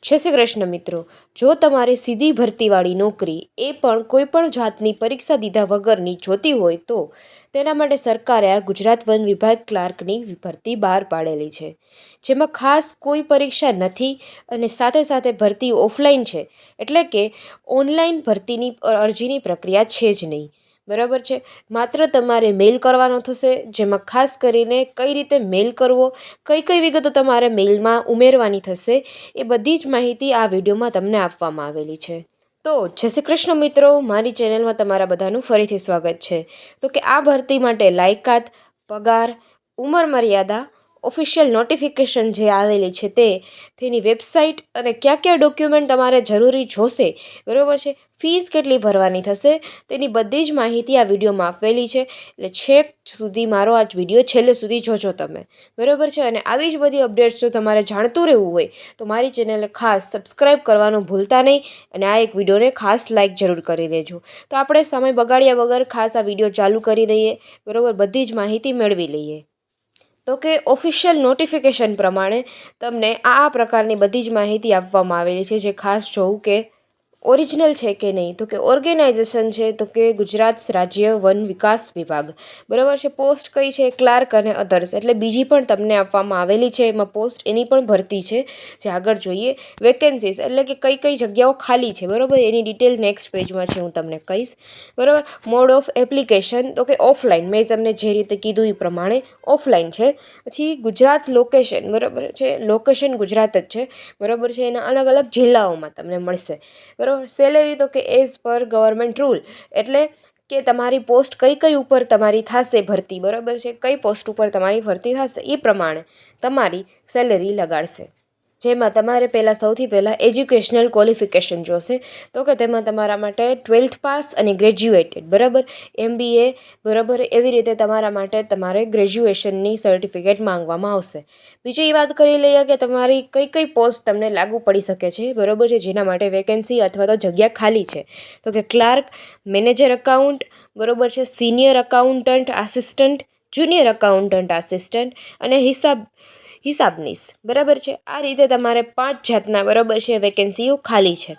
જય શ્રી કૃષ્ણ મિત્રો, જો તમારે સીધી ભરતીવાળી નોકરી એ પણ કોઈ પણ જાતની પરીક્ષા દીધા વગરની જોતી હોય તો તેના માટે સરકારે આ ગુજરાત વન વિભાગ ક્લાર્કની ભરતી બહાર પાડેલી છે, જેમાં ખાસ કોઈ પરીક્ષા નથી અને સાથે સાથે ભરતી ઓફલાઈન છે, એટલે કે ઓનલાઈન ભરતીની અરજીની પ્રક્રિયા છે જ નહીં. બરાબર છે. માત્ર તમારે મેલ કરવાનો થશે, જેમાં ખાસ કરીને કઈ રીતે મેલ કરવો, કઈ કઈ વિગતો તમારે મેલમાં ઉમેરવાની થશે, એ બધી જ માહિતી આ વિડીયોમાં તમને આપવામાં આવેલી છે. તો જય શ્રી કૃષ્ણ મિત્રો, મારી ચેનલમાં તમારા બધાનું ફરીથી સ્વાગત છે. તો કે આ ભરતી માટે લાયકાત, પગાર, ઉંમર મર્યાદા, ઓફિશિયલ નોટિફિકેશન જે આવેલી છે તેની વેબસાઇટ અને કયા કયા ડોક્યુમેન્ટ તમારે જરૂરી જોશે, બરાબર છે, ફીસ કેટલી ભરવાની થશે, તેની બધી જ માહિતી આ વિડીયોમાં આપેલી છે. એટલે છેક સુધી મારો આ વિડીયો છેલ્લે સુધી જોજો તમે, બરાબર છે. અને આવી જ બધી અપડેટ્સ જો તમારે જાણતું રહેવું હોય તો મારી ચેનલને ખાસ સબસ્ક્રાઈબ કરવાનું ભૂલતા નહીં અને આ એક વિડીયોને ખાસ લાઇક જરૂર કરી દેજો. તો આપણે સમય બગાડ્યા વગર ખાસ આ વિડીયો ચાલુ કરી દઈએ, બરાબર, બધી જ માહિતી મેળવી લઈએ. તો કે ઓફિશિયલ નોટિફિકેશન પ્રમાણે તમને આ પ્રકારની બધી જ માહિતી આપવામાં આવેલી છે, જે ખાસ જોવું કે ઓરિજિનલ છે કે નહીં. તો કે ઓર્ગેનાઇઝેશન છે તો કે ગુજરાત રાજ્ય વન વિકાસ વિભાગ, બરાબર છે. પોસ્ટ કઈ છે? ક્લાર્ક અને અધર્સ, એટલે બીજી પણ તમને આપવામાં આવેલી છે એમાં પોસ્ટ, એની પણ ભરતી છે. જે આગળ જોઈએ વેકેન્સીસ, એટલે કે કઈ કઈ જગ્યાઓ ખાલી છે, બરાબર, એની ડિટેલ નેક્સ્ટ પેજમાં છે, હું તમને કહીશ, બરાબર. મોડ ઓફ એપ્લિકેશન તો કે ઓફલાઈન, મેં તમને જે રીતે કીધું એ પ્રમાણે ઓફલાઈન છે. પછી ગુજરાત લોકેશન, બરાબર છે, લોકેશન ગુજરાત જ છે, બરાબર છે. એના અલગ અલગ જિલ્લાઓમાં તમને મળશે, બરાબર. સેલેરી તો કે એઝ પર ગવર્મેન્ટ રૂલ, એટલે કે તમારી પોસ્ટ કઈ કઈ ઉપર તમારી થશે ભરતી, બરાબર છે, કઈ પોસ્ટ ઉપર તમારી ભરતી થશે એ પ્રમાણે તમારી સેલેરી લગાડશે. જેમાં તમારે સૌથી પહેલાં એજ્યુકેશનલ ક્વોલિફિકેશન જોશે. તો કે તેમાં તમારા માટે 12th પાસ અને ગ્રેજ્યુએટેડ, બરાબર, MBA, બરાબર, એવી રીતે તમારા માટે તમારે ગ્રેજ્યુએશનની સર્ટિફિકેટ માંગવામાં આવશે. બીજી એ વાત કરી લઈએ કે તમારી કઈ કઈ પોસ્ટ તમને લાગુ પડી શકે છે, બરાબર છે, જેના માટે વેકેન્સી અથવા તો જગ્યા ખાલી છે. તો કે ક્લાર્ક, મેનેજર એકાઉન્ટ, બરાબર છે, senior accountant assistant, junior accountant assistant અને હિસાબનીસ, બરાબર છે. આ રીતે તમારે 5 જાતના, બરાબર છે, વેકેન્સીઓ ખાલી છે.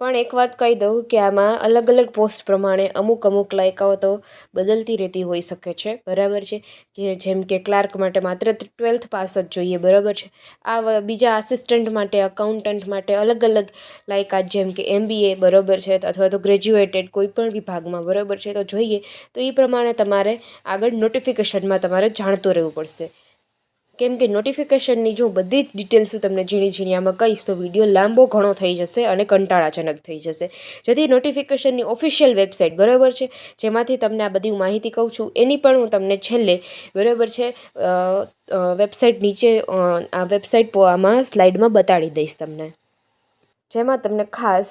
પણ એક વાત કહી દઉં કે આમાં અલગ અલગ પોસ્ટ પ્રમાણે અમુક લાયકાતો બદલતી રહેતી હોઈ શકે છે, બરાબર છે. કે જેમ કે ક્લાર્ક માટે માત્ર 12th પાસ જ જોઈએ, બરાબર છે. આ બીજા આસિસ્ટન્ટ માટે, અકાઉન્ટન્ટ માટે અલગ અલગ લાયકાત, જેમ કે MBA, બરાબર છે, અથવા તો ગ્રેજ્યુએટેડ કોઈ પણ વિભાગમાં, બરાબર છે, તો જોઈએ તો એ પ્રમાણે તમારે આગળ નોટિફિકેશનમાં તમારે જાણતું રહેવું પડશે. કેમ કે નોટિફિકેશનની જો બધી જ ડિટેલ્સ તમને ઝીણી ઝીણી આમાં કહીશ તો વિડીયો લાંબો ઘણો થઈ જશે અને કંટાળાજનક થઈ જશે. જેથી નોટિફિકેશનની ઓફિશિયલ વેબસાઇટ, બરાબર છે, જેમાંથી તમને આ બધી માહિતી કહું છું, એની પણ હું તમને છેલ્લે, બરાબર છે, વેબસાઇટ નીચે આ વેબસાઇટ આમાં સ્લાઇડમાં બતાડી દઈશ તમને. જેમાં તમને ખાસ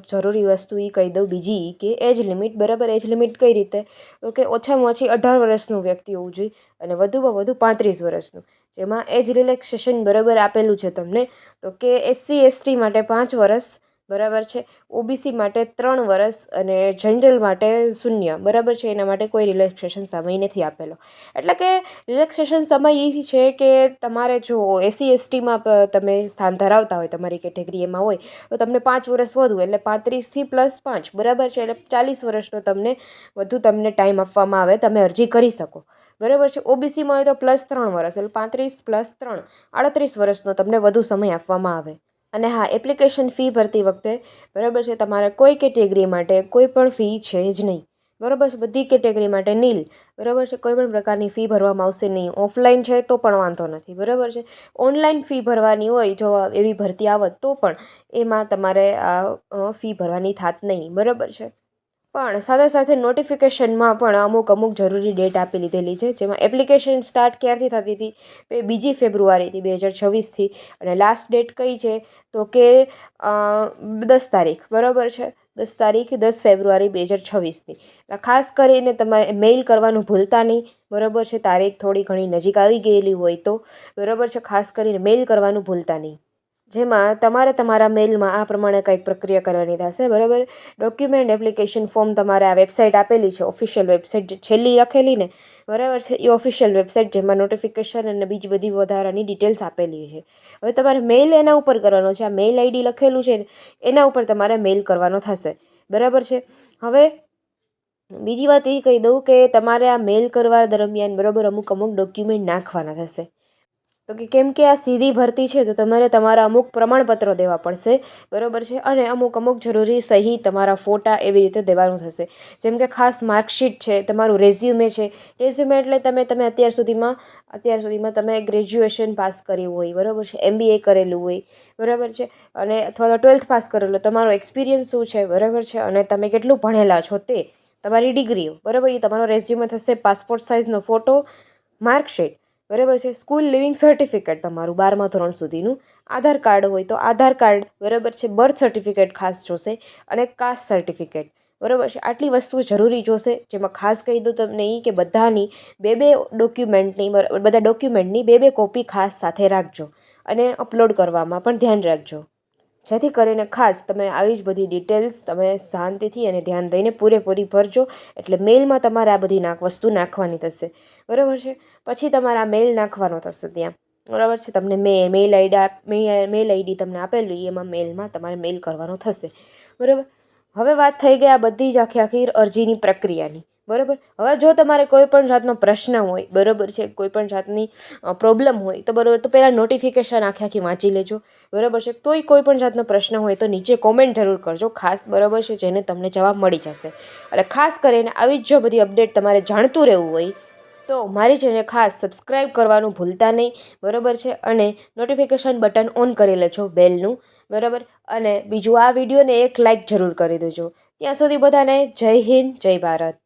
જરૂરી વસ્તુ એ કહી દઉં બીજી કે એજ લિમિટ, બરાબર. એજ લિમિટ કઈ રીતે? તો કે ઓછામાં ઓછી 18 વર્ષનું વ્યક્તિ હોવું જોઈએ અને વધુમાં વધુ 35 વર્ષનું. જેમાં એજ રિલેક્સેશન, બરાબર, આપેલું છે તમને. તો કે SC ST માટે 5 વર્ષ, બરાબર છે, OBC માટે 3 વર્ષ અને જનરલ માટે 0, બરાબર છે. એના માટે કોઈ રિલેક્સેશન સમય નથી આપેલો. એટલે કે રિલેક્સેશન સમય એ છે કે તમારે જો SC STમાં તમે સ્થાન ધરાવતા હોય, તમારી કેટેગરી એમાં હોય, તો તમને 5 વર્ષ વધુ, એટલે 35થી +5, બરાબર છે, એટલે 40 વર્ષનો તમને ટાઈમ આપવામાં આવે, તમે અરજી કરી શકો, બરાબર છે. OBCમાં હોય તો +3 વર્ષ, એટલે 35 + 3, 38 વર્ષનો તમને વધુ સમય આપવામાં આવે. અને હા, એપ્લિકેશન ફી ભરતી વખતે, બરાબર છે, તમારે કોઈ કેટેગરી માટે કોઈ પણ ફી છે જ નહીં, બરાબર છે. બધી કેટેગરી માટે નીલ, બરાબર છે, કોઈ પણ પ્રકારની ફી ભરવામાં આવશે નહીં. ઓફલાઈન છે તો પણ વાંધો નથી, બરાબર છે. ઓનલાઈન ફી ભરવાની હોય જો એવી ભરતી આવત તો પણ એમાં તમારે આ ફી ભરવાની થાત નહીં, બરાબર છે. પણ સાથે સાથે નોટિફિકેશનમાં પણ અમુક જરૂરી ડેટ આપી લીધેલી છે, જેમાં એપ્લિકેશન સ્ટાર્ટ ક્યારથી થતી હતી? 2 ફેબ્રુઆરીથી 2026થી. અને લાસ્ટ ડેટ કઈ છે? તો કે 10 તારીખ, બરાબર છે, 10 તારીખ, 10 ફેબ્રુઆરી 2026ની. ખાસ કરીને તમારે મેઇલ કરવાનું ભૂલતા નહીં, બરાબર છે. તારીખ થોડી ઘણી નજીક આવી ગયેલી હોય તો, બરાબર છે, ખાસ કરીને મેઇલ કરવાનું ભૂલતા નહીં. જેમાં તમારે તમારા મેલમાં આ પ્રમાણે કંઈક પ્રક્રિયા કરવાની થશે, બરાબર. ડોક્યુમેન્ટ એપ્લિકેશન ફોર્મ તમારે આ વેબસાઇટ આપેલી છે, ઓફિશિયલ વેબસાઇટ જે છેલ્લી લખેલી ને, બરાબર છે, એ ઓફિશિયલ વેબસાઇટ જેમાં નોટિફિકેશન અને બીજી બધી વધારાની ડિટેલ્સ આપેલી છે. હવે તમારે મેલ એના ઉપર કરવાનો છે. આ મેલ આઈડી લખેલું છે ને એના ઉપર તમારે મેલ કરવાનો થશે, બરાબર છે. હવે બીજી વાત એ કહી દઉં કે તમારે આ મેલ કરવા દરમિયાન બરાબર અમુક ડોક્યુમેન્ટ નાખવાના થશે. તો કેમ કે આ સીધી ભરતી છે તો તમારે તમારા અમુક પ્રમાણપત્રો દેવા પડશે, બરાબર છે. અને અમુક જરૂરી સહી, તમારા ફોટા એવી રીતે દેવાનું થશે. જેમ કે ખાસ માર્કશીટ છે, તમારું રેઝ્યુમે છે. રેઝ્યુમે એટલે તમે અત્યાર સુધીમાં તમે ગ્રેજ્યુએશન પાસ કર્યું હોય, બરાબર છે, MBA કરેલું હોય, બરાબર છે, અને અથવા તો 12th પાસ કરેલું, તમારો એક્સપિરિયન્સ શું છે, બરાબર છે, અને તમે કેટલું ભણેલા છો તે, તમારી ડિગ્રીઓ, બરાબર, એ તમારો રેઝ્યુમે થશે. પાસપોર્ટ સાઇઝનો ફોટો, માર્કશીટ, બરાબર છે, સ્કૂલ લિવિંગ સર્ટિફિકેટ તમારું 12મા ધોરણ સુધીનું, આધાર કાર્ડ હોય તો આધાર કાર્ડ, બરાબર છે, બર્થ સર્ટિફિકેટ ખાસ જોશે, અને કાસ્ટ સર્ટિફિકેટ, બરાબર છે. આટલી વસ્તુઓ જરૂરી જોશે. જેમાં ખાસ કહી દઉં તમને એ કે બધા ડોક્યુમેન્ટની બે કોપી ખાસ સાથે રાખજો, અને અપલોડ કરવામાં પણ ધ્યાન રાખજો, જેથી કરીને ખાસ તમે આવી જ બધી ડિટેલ્સ તમે શાંતિથી અને ધ્યાન દઈને પૂરેપૂરી ભરજો. એટલે મેલમાં તમારે આ બધી વસ્તુ નાખવાની થશે, બરાબર છે. પછી તમારે આ મેલ નાખવાનો થશે ત્યાં, બરાબર છે. તમને મેલ આઈડી તમને આપેલી, એમાં મેલમાં તમારે મેલ કરવાનો થશે, બરાબર. હવે વાત થઈ ગઈ આ બધી જ આખી અરજીની પ્રક્રિયાની, બરાબર. હવે જો તમારે કોઈ પણ જાતનો પ્રશ્ન હોય, બરાબર છે, કોઈ પણ જાતની પ્રોબ્લેમ હોય તો બરાબર, તો પહેલાં નોટિફિકેશન આખી વાંચી લેજો, બરાબર છે. કોઈ પણ જાતનો પ્રશ્ન હોય તો નીચે કોમેન્ટ જરૂર કરજો ખાસ, બરાબર છે, જેને તમને જવાબ મળી જશે. અને ખાસ કરીને આવી જ જો બધી અપડેટ તમારે જાણતું રહેવું હોય તો મારી ચેનલ ખાસ સબસ્ક્રાઈબ કરવાનું ભૂલતા નહીં, બરાબર છે. અને નોટિફિકેશન બટન ઓન કરી લેજો બેલનું, બરાબર. અને બીજું, આ વિડીયોને એક લાઇક જરૂર કરી દેજો. ત્યાં સુધી બધાને જય હિન્દ, જય ભારત.